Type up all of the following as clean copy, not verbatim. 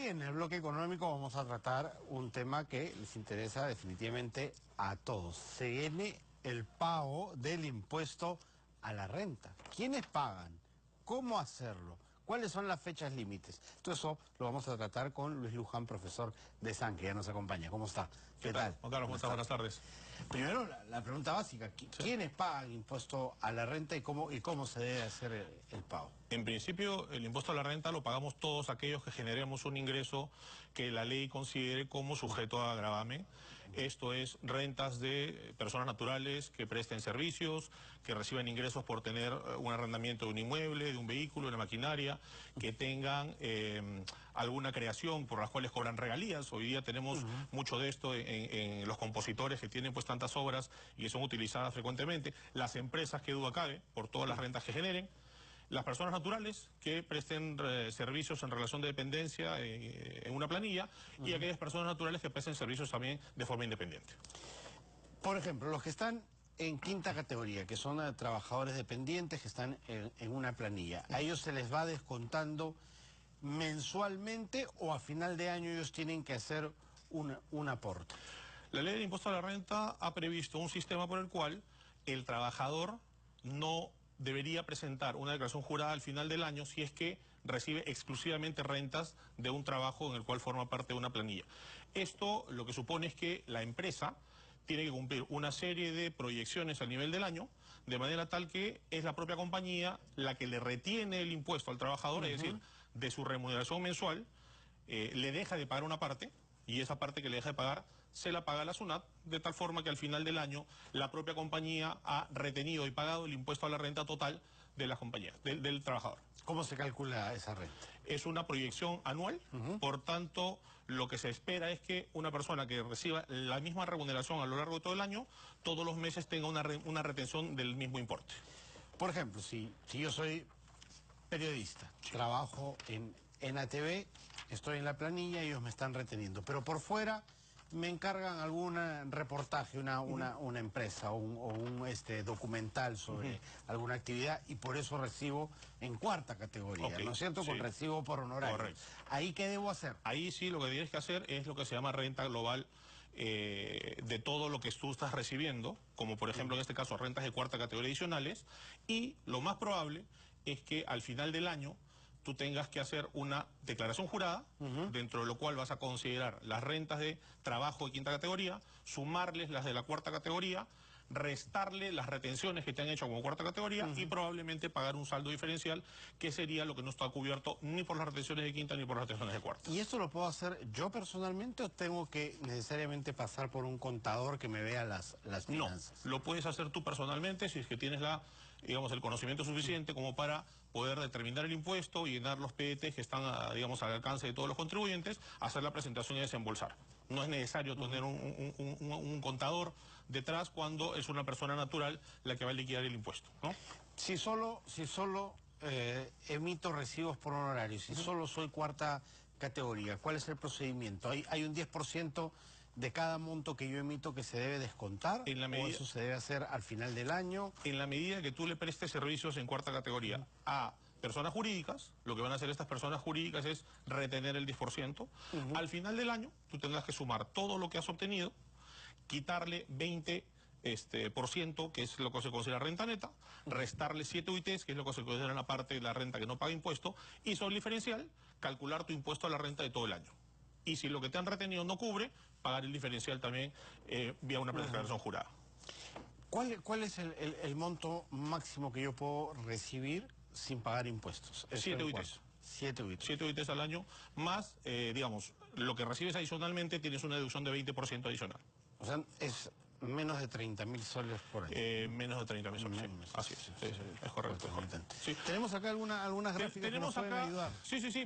Hoy en el bloque económico vamos a tratar un tema que les interesa definitivamente a todos. Se viene el pago del impuesto a la renta. ¿Quiénes pagan? ¿Cómo hacerlo? ¿Cuáles son las fechas límites? Todo eso lo vamos a tratar con Luis Luján, profesor de SAN, que ya nos acompaña. ¿Cómo está? ¿Qué tal? Juan Carlos, ¿cómo estás? Buenas tardes. Primero, la pregunta básica. ¿Quiénes pagan impuesto a la renta y cómo se debe hacer el pago? En principio, el impuesto a la renta lo pagamos todos aquellos que generemos un ingreso que la ley considere como sujeto a gravamen. Esto es rentas de personas naturales que presten servicios, que reciban ingresos por tener un arrendamiento de un inmueble, de un vehículo, de una maquinaria, que tengan alguna creación por las cuales cobran regalías. Hoy día tenemos mucho de esto en los compositores que tienen pues tantas obras y que son utilizadas frecuentemente. Las empresas, que duda cabe, por todas las rentas que generen. Las personas naturales que presten servicios en relación de dependencia en una planilla y aquellas personas naturales que presten servicios también de forma independiente. Por ejemplo, los que están en quinta categoría, que son trabajadores dependientes que están en una planilla, ¿a ellos se les va descontando mensualmente o a final de año ellos tienen que hacer un aporte? La ley del impuesto a la renta ha previsto un sistema por el cual el trabajador no debería presentar una declaración jurada al final del año si es que recibe exclusivamente rentas de un trabajo en el cual forma parte de una planilla. Esto lo que supone es que la empresa tiene que cumplir una serie de proyecciones a nivel del año, de manera tal que es la propia compañía la que le retiene el impuesto al trabajador, es decir, de su remuneración mensual, le deja de pagar una parte, y esa parte que le deja de pagar se la paga la SUNAT, de tal forma que al final del año la propia compañía ha retenido y pagado el impuesto a la renta total de la compañía, del trabajador. ¿Cómo se calcula esa renta? Es una proyección anual, por tanto, lo que se espera es que una persona que reciba la misma remuneración a lo largo de todo el año, todos los meses tenga una retención del mismo importe. Por ejemplo, si yo soy periodista, trabajo en ATV, estoy en la planilla y ellos me están reteniendo, pero por fuera me encargan algún reportaje, una empresa o un documental sobre alguna actividad y por eso recibo en cuarta categoría, ¿no es cierto? Sí. Con recibo por honorario. Correcto. ¿Ahí qué debo hacer? Ahí sí lo que tienes que hacer es lo que se llama renta global de todo lo que tú estás recibiendo, como por ejemplo en este caso rentas de cuarta categoría adicionales, y lo más probable es que al final del año tú tengas que hacer una declaración jurada, dentro de lo cual vas a considerar las rentas de trabajo de quinta categoría, sumarles las de la cuarta categoría, restarle las retenciones que te han hecho como cuarta categoría y probablemente pagar un saldo diferencial, que sería lo que no está cubierto ni por las retenciones de quinta ni por las retenciones de cuarta. ¿Y esto lo puedo hacer yo personalmente o tengo que necesariamente pasar por un contador que me vea las finanzas? No, lo puedes hacer tú personalmente si es que tienes el conocimiento suficiente como para poder determinar el impuesto y llenar los PDT que están, al alcance de todos los contribuyentes, hacer la presentación y desembolsar. No es necesario tener un contador detrás cuando es una persona natural la que va a liquidar el impuesto, ¿no? Si solo emito recibos por honorarios, si solo soy cuarta categoría, ¿cuál es el procedimiento? ¿Hay un 10% de cada monto que yo emito que se debe descontar? En la medida, ¿O eso se debe hacer al final del año? En la medida que tú le prestes servicios en cuarta categoría a personas jurídicas, lo que van a hacer estas personas jurídicas es retener el 10%. Al final del año, tú tendrás que sumar todo lo que has obtenido, quitarle 20%, que es lo que se considera renta neta, restarle 7 UITs, que es lo que se considera la parte de la renta que no paga impuesto, y sobre el diferencial, calcular tu impuesto a la renta de todo el año. Y si lo que te han retenido no cubre, pagar el diferencial también vía una declaración jurada. ¿Cuál es el monto máximo que yo puedo recibir sin pagar impuestos? 7 UITs. 7 UITs. 7 UITs al año, más, lo que recibes adicionalmente, tienes una deducción de 20% adicional. O sea, es menos de 30.000 soles por año. Menos de 30.000 soles, sí. Así es, es correcto. Sí. ¿Tenemos acá algunas gráficas que nos pueden ayudar? Sí.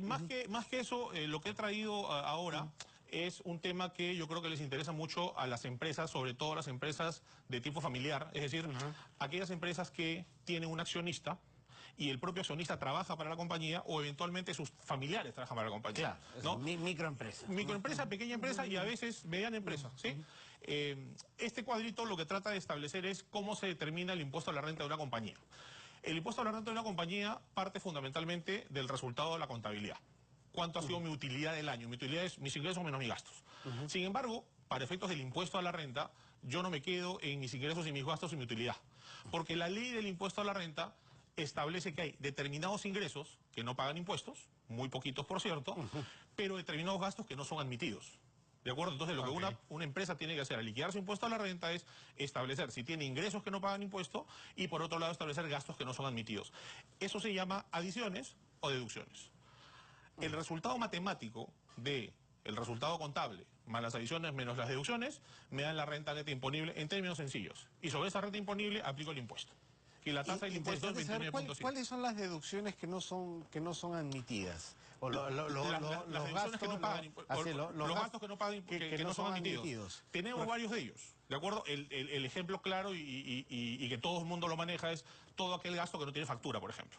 Más que eso, lo que he traído ahora es un tema que yo creo que les interesa mucho a las empresas, sobre todo a las empresas de tipo familiar, es decir, aquellas empresas que tienen un accionista y el propio accionista trabaja para la compañía o eventualmente sus familiares trabajan para la compañía. Claro, ¿no? Microempresa. Microempresa, pequeña empresa y a veces mediana empresa, ¿sí? Este cuadrito lo que trata de establecer es cómo se determina el impuesto a la renta de una compañía. El impuesto a la renta de una compañía parte fundamentalmente del resultado de la contabilidad. cuánto ha sido mi utilidad del año. Mi utilidad es mis ingresos menos mis gastos. Sin embargo, para efectos del impuesto a la renta, yo no me quedo en mis ingresos y mis gastos y mi utilidad. Porque la ley del impuesto a la renta establece que hay determinados ingresos que no pagan impuestos, muy poquitos por cierto, pero determinados gastos que no son admitidos. ¿De acuerdo? Entonces lo que una empresa tiene que hacer al liquidar su impuesto a la renta es establecer si tiene ingresos que no pagan impuesto y por otro lado establecer gastos que no son admitidos. Eso se llama adiciones o deducciones. El resultado matemático de el resultado contable más las adiciones menos las deducciones me dan la renta neta imponible en términos sencillos. Y sobre esa renta imponible aplico el impuesto. Y la tasa del impuesto es 29.7. ¿Cuáles son las deducciones que no son admitidas? O las deducciones que no pagan los gastos que no pagan que no son admitidos. Tenemos varios de ellos. ¿De acuerdo? El ejemplo claro y que todo el mundo lo maneja es todo aquel gasto que no tiene factura, por ejemplo.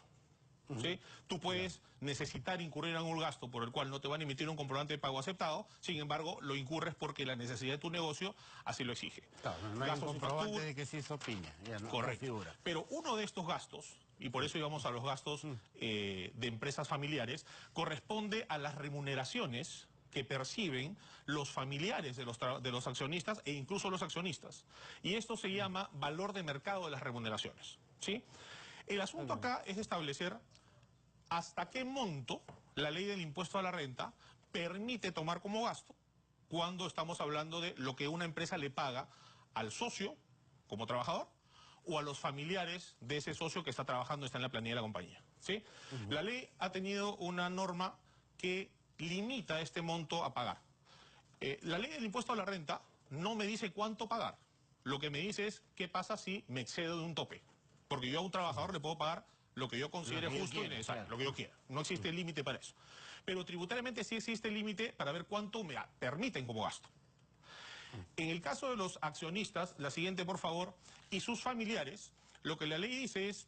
¿Sí? Tú puedes necesitar incurrir en un gasto por el cual no te van a emitir un comprobante de pago aceptado, sin embargo, lo incurres porque la necesidad de tu negocio así lo exige. Claro, no hay un comprobante de que se hizo piña. Ya no, correcto. No figura. Pero uno de estos gastos, y por eso íbamos a los gastos de empresas familiares, corresponde a las remuneraciones que perciben los familiares de los accionistas e incluso los accionistas. Y esto se llama valor de mercado de las remuneraciones. ¿Sí? El asunto acá es establecer hasta qué monto la ley del impuesto a la renta permite tomar como gasto cuando estamos hablando de lo que una empresa le paga al socio como trabajador o a los familiares de ese socio que está trabajando, está en la planilla de la compañía. ¿Sí? La ley ha tenido una norma que limita este monto a pagar. La ley del impuesto a la renta no me dice cuánto pagar. Lo que me dice es qué pasa si me excedo de un tope. Porque yo a un trabajador le puedo pagar lo que yo considere justo y necesario, lo que yo quiera. No existe límite para eso. Pero tributariamente sí existe límite para ver cuánto me permiten como gasto. En el caso de los accionistas, la siguiente por favor, y sus familiares, lo que la ley dice es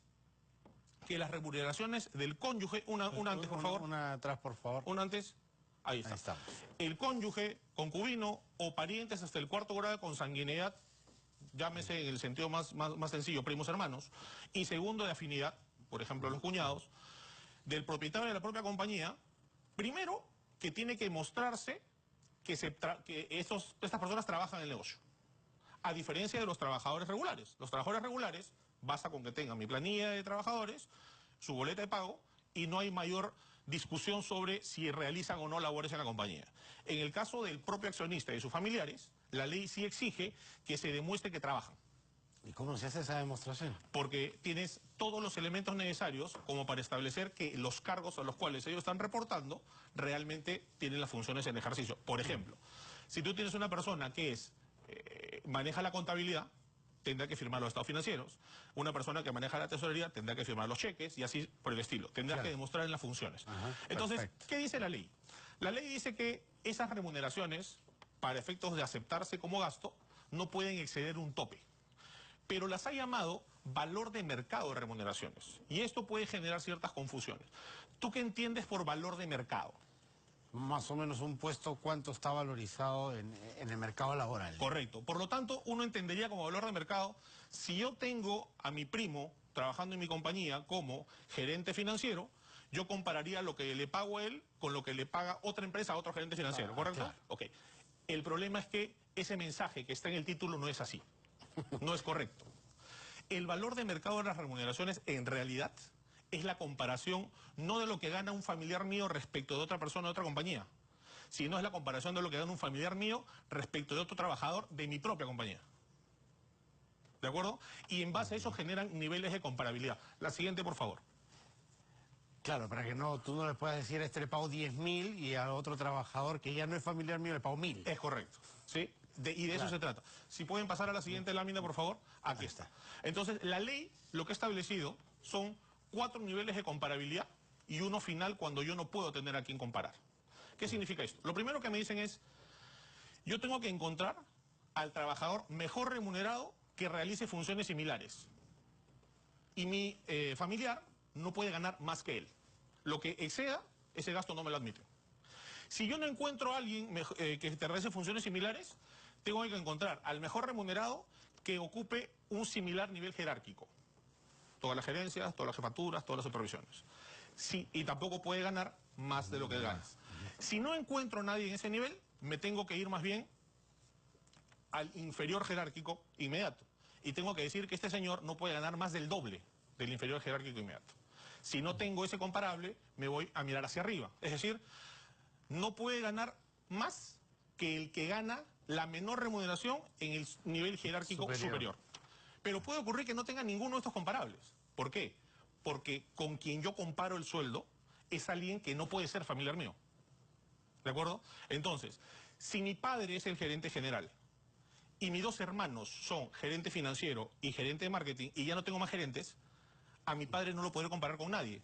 que las remuneraciones del cónyuge, una antes por favor. Una atrás por favor. Una antes. Ahí está. Ahí estamos. El cónyuge, concubino o parientes hasta el cuarto grado de consanguinidad, llámese en el sentido más sencillo, primos hermanos, y segundo de afinidad, por ejemplo los cuñados, del propietario de la propia compañía, primero que tiene que mostrarse que estas personas trabajan en el negocio, a diferencia de los trabajadores regulares. Los trabajadores regulares basta con que tengan mi planilla de trabajadores, su boleta de pago, y no hay mayor discusión sobre si realizan o no labores en la compañía. En el caso del propio accionista y de sus familiares, la ley sí exige que se demuestre que trabajan. ¿Y cómo se hace esa demostración? Porque tienes todos los elementos necesarios como para establecer que los cargos a los cuales ellos están reportando realmente tienen las funciones en ejercicio. Por ejemplo, si tú tienes una persona que maneja la contabilidad, tendrá que firmar los estados financieros. Una persona que maneja la tesorería tendrá que firmar los cheques y así por el estilo. Tendrá que demostrar en las funciones. Entonces, perfecto. ¿Qué dice la ley? La ley dice que esas remuneraciones, para efectos de aceptarse como gasto, no pueden exceder un tope. Pero las ha llamado valor de mercado de remuneraciones. Y esto puede generar ciertas confusiones. ¿Tú qué entiendes por valor de mercado? Más o menos un puesto, ¿cuánto está valorizado en el mercado laboral? Correcto. Por lo tanto, uno entendería como valor de mercado, si yo tengo a mi primo trabajando en mi compañía como gerente financiero, yo compararía lo que le pago a él con lo que le paga otra empresa a otro gerente financiero, ¿correcto? Claro. Ok. El problema es que ese mensaje que está en el título no es así. No es correcto. El valor de mercado de las remuneraciones en realidad es la comparación no de lo que gana un familiar mío respecto de otra persona de otra compañía, sino es la comparación de lo que gana un familiar mío respecto de otro trabajador de mi propia compañía. ¿De acuerdo? Y en base a eso generan niveles de comparabilidad. La siguiente, por favor. Claro, para que tú no le puedas decir a este le pago 10.000 y a otro trabajador que ya no es familiar mío le pago 1.000. Es correcto, ¿sí? Y de eso se trata. Si pueden pasar a la siguiente lámina, por favor. Aquí está. Entonces, la ley lo que ha establecido son 4 niveles de comparabilidad y uno final cuando yo no puedo tener a quien comparar. ¿Qué significa esto? Lo primero que me dicen es, yo tengo que encontrar al trabajador mejor remunerado que realice funciones similares. Y mi familiar no puede ganar más que él. Lo que exceda, ese gasto no me lo admite. Si yo no encuentro a alguien que realice funciones similares, tengo que encontrar al mejor remunerado que ocupe un similar nivel jerárquico. Todas las gerencias, todas las jefaturas, todas las supervisiones. Sí, y tampoco puede ganar más de lo que ganas. Si no encuentro a nadie en ese nivel, me tengo que ir más bien al inferior jerárquico inmediato. Y tengo que decir que este señor no puede ganar más del doble del inferior jerárquico inmediato. Si no tengo ese comparable, me voy a mirar hacia arriba. Es decir, no puede ganar más que el que gana la menor remuneración en el nivel jerárquico superior. Pero puede ocurrir que no tenga ninguno de estos comparables. ¿Por qué? Porque con quien yo comparo el sueldo es alguien que no puede ser familiar mío. ¿De acuerdo? Entonces, si mi padre es el gerente general y mis dos hermanos son gerente financiero y gerente de marketing y ya no tengo más gerentes, a mi padre no lo podré comparar con nadie.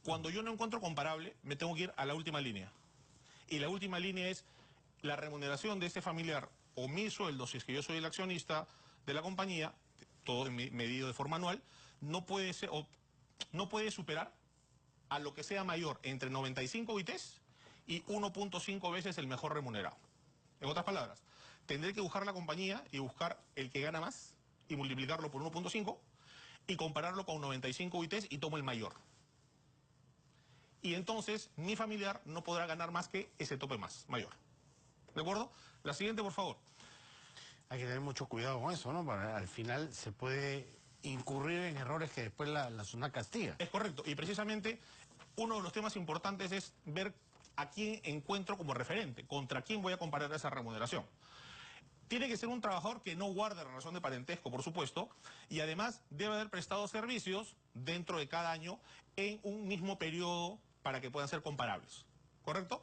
Cuando yo no encuentro comparable, me tengo que ir a la última línea. Y la última línea es la remuneración de este familiar o mi sueldo, si es que yo soy el accionista de la compañía, todo medido de forma anual, no puede ser, o no puede superar a lo que sea mayor entre 95 UITs y 1.5 veces el mejor remunerado. En otras palabras, tendré que buscar la compañía y buscar el que gana más y multiplicarlo por 1.5 y compararlo con 95 UITs y tomo el mayor. Y entonces mi familiar no podrá ganar más que ese tope mayor. ¿De acuerdo? La siguiente, por favor. Hay que tener mucho cuidado con eso, ¿no? Porque al final se puede incurrir en errores que después la SUNAT castiga. Es correcto. Y precisamente uno de los temas importantes es ver a quién encuentro como referente, contra quién voy a comparar esa remuneración. Tiene que ser un trabajador que no guarde relación de parentesco, por supuesto, y además debe haber prestado servicios dentro de cada año en un mismo periodo para que puedan ser comparables. ¿Correcto?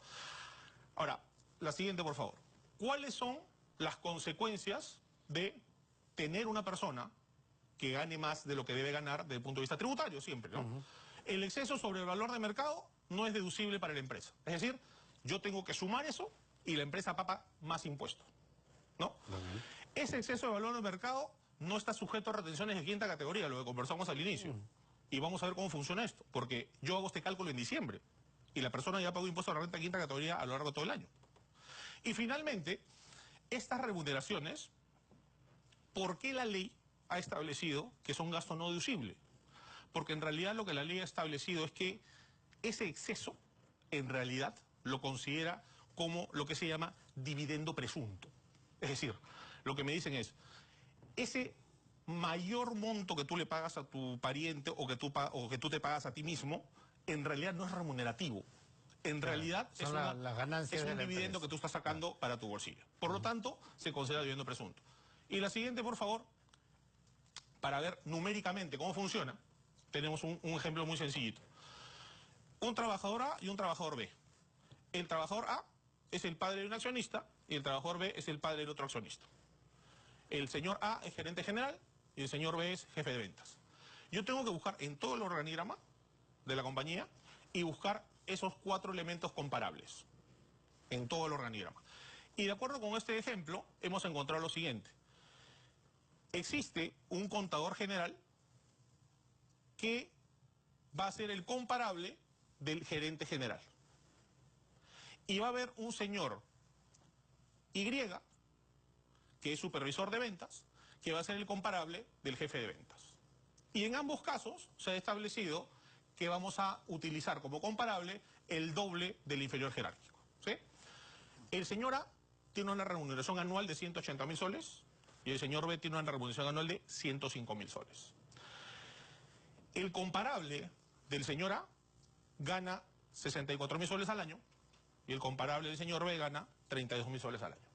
Ahora, la siguiente, por favor. ¿Cuáles son las consecuencias de tener una persona que gane más de lo que debe ganar desde el punto de vista tributario siempre, ¿no? El exceso sobre el valor de mercado no es deducible para la empresa. Es decir, yo tengo que sumar eso y la empresa paga más impuestos, ¿no? Ese exceso de valor de mercado no está sujeto a retenciones de quinta categoría, lo que conversamos al inicio. Y vamos a ver cómo funciona esto, porque yo hago este cálculo en diciembre y la persona ya pagó impuesto a la renta de quinta categoría a lo largo de todo el año. Y finalmente, estas remuneraciones, ¿por qué la ley ha establecido que son gasto no deducible? Porque en realidad lo que la ley ha establecido es que ese exceso, en realidad, lo considera como lo que se llama dividendo presunto. Es decir, lo que me dicen es, ese mayor monto que tú le pagas a tu pariente o que tú te pagas a ti mismo, en realidad no es remunerativo. En realidad es un dividendo que tú estás sacando para tu bolsillo. Por lo tanto, se considera dividendo presunto. Y la siguiente, por favor, para ver numéricamente cómo funciona, tenemos un ejemplo muy sencillito. Un trabajador A y un trabajador B. El trabajador A es el padre de un accionista y el trabajador B es el padre del otro accionista. El señor A es gerente general y el señor B es jefe de ventas. Yo tengo que buscar en todo el organigrama de la compañía y buscar esos 4 elementos comparables en todo el organigrama. Y de acuerdo con este ejemplo, hemos encontrado lo siguiente. Existe un contador general que va a ser el comparable del gerente general. Y va a haber un señor Y, que es supervisor de ventas, que va a ser el comparable del jefe de ventas. Y en ambos casos se ha establecido que vamos a utilizar como comparable el doble del inferior jerárquico, ¿sí? El señor A tiene una remuneración anual de 180.000 soles y el señor B tiene una remuneración anual de 105.000 soles. El comparable del señor A gana 64.000 soles al año y el comparable del señor B gana 32.000 soles al año.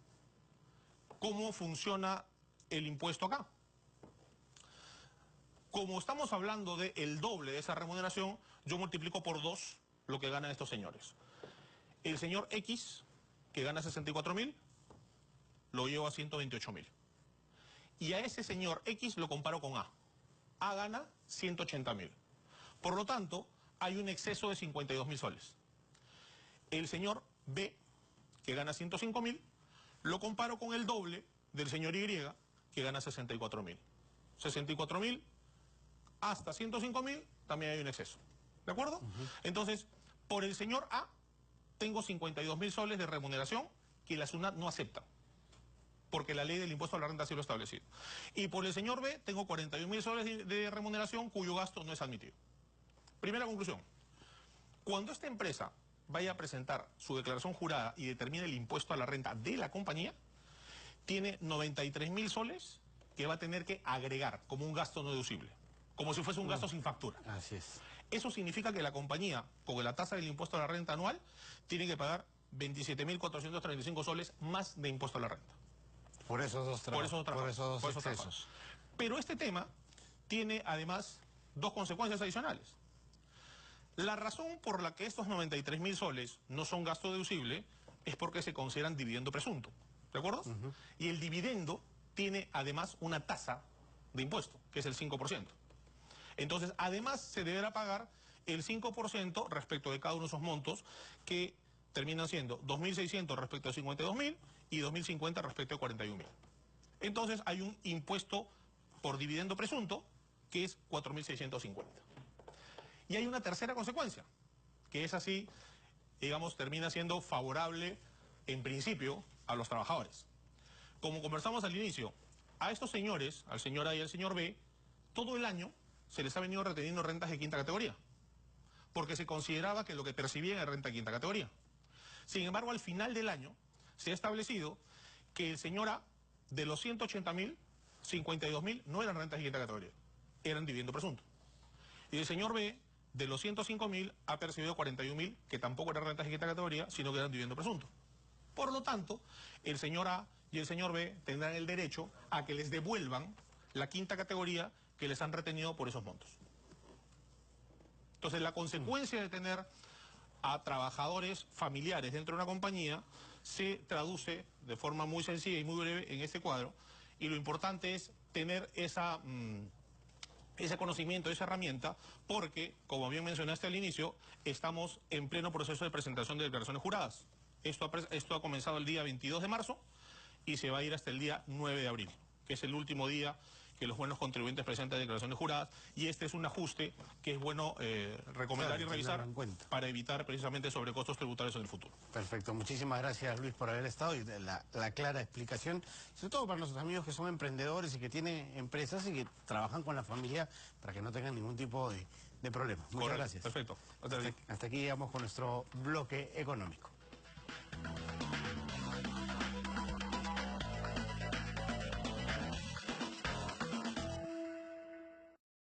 ¿Cómo funciona el impuesto acá? Como estamos hablando del doble de esa remuneración, yo multiplico por 2 lo que ganan estos señores. El señor X, que gana 64.000, lo llevo a 128.000. Y a ese señor X lo comparo con A. A gana 180.000. Por lo tanto, hay un exceso de 52.000 soles. El señor B, que gana 105.000, lo comparo con el doble del señor Y, que gana 64.000. 64.000 hasta 105.000 también hay un exceso. ¿De acuerdo? Entonces, por el señor A, tengo 52.000 soles de remuneración que la SUNAT no acepta, porque la ley del impuesto a la renta así lo ha establecido. Y por el señor B, tengo 41.000 soles de remuneración cuyo gasto no es admitido. Primera conclusión. Cuando esta empresa vaya a presentar su declaración jurada y determine el impuesto a la renta de la compañía, tiene 93.000 soles que va a tener que agregar como un gasto no deducible, como si fuese un gasto sin factura. Así es. Eso significa que la compañía, con la tasa del impuesto a la renta anual, tiene que pagar 27.435 soles más de impuesto a la renta. Por esos dos trabajos. Por esos dos excesos. Pero este tema tiene además dos consecuencias adicionales. La razón por la que estos 93.000 soles no son gasto deducible es porque se consideran dividendo presunto. ¿De acuerdo? Y el dividendo tiene además una tasa de impuesto, que es el 5%. Entonces, además se deberá pagar el 5% respecto de cada uno de esos montos, que terminan siendo 2.600 respecto a 52.000 y 2.050 respecto a 41.000. Entonces, hay un impuesto por dividendo presunto que es 4.650. Y hay una tercera consecuencia, que es así, digamos, termina siendo favorable en principio a los trabajadores. Como conversamos al inicio, a estos señores, al señor A y al señor B, todo el año se les ha venido reteniendo rentas de quinta categoría, porque se consideraba que lo que percibían era renta de quinta categoría. Sin embargo, al final del año se ha establecido que el señor A, de los 180.000, 52.000 no eran rentas de quinta categoría, eran dividendo presunto. Y el señor B, de los 105.000, ha percibido 41.000, que tampoco eran rentas de quinta categoría, sino que eran dividendo presunto. Por lo tanto, el señor A y el señor B tendrán el derecho a que les devuelvan la quinta categoría que les han retenido por esos montos. Entonces, la consecuencia de tener a trabajadores familiares dentro de una compañía se traduce de forma muy sencilla y muy breve en este cuadro, y lo importante es tener ese conocimiento, esa herramienta, porque, como bien mencionaste al inicio, estamos en pleno proceso de presentación de declaraciones juradas. Esto ha comenzado el día 22 de marzo y se va a ir hasta el día 9 de abril, que es el último día que los buenos contribuyentes presentan declaraciones juradas, y este es un ajuste que es bueno recomendar y revisar para evitar precisamente sobrecostos tributarios en el futuro. Perfecto, muchísimas gracias, Luis, por haber estado y la clara explicación, sobre todo para nuestros amigos que son emprendedores y que tienen empresas y que trabajan con la familia para que no tengan ningún tipo de problema. Muchas gracias. Perfecto. Hasta aquí llegamos con nuestro bloque económico.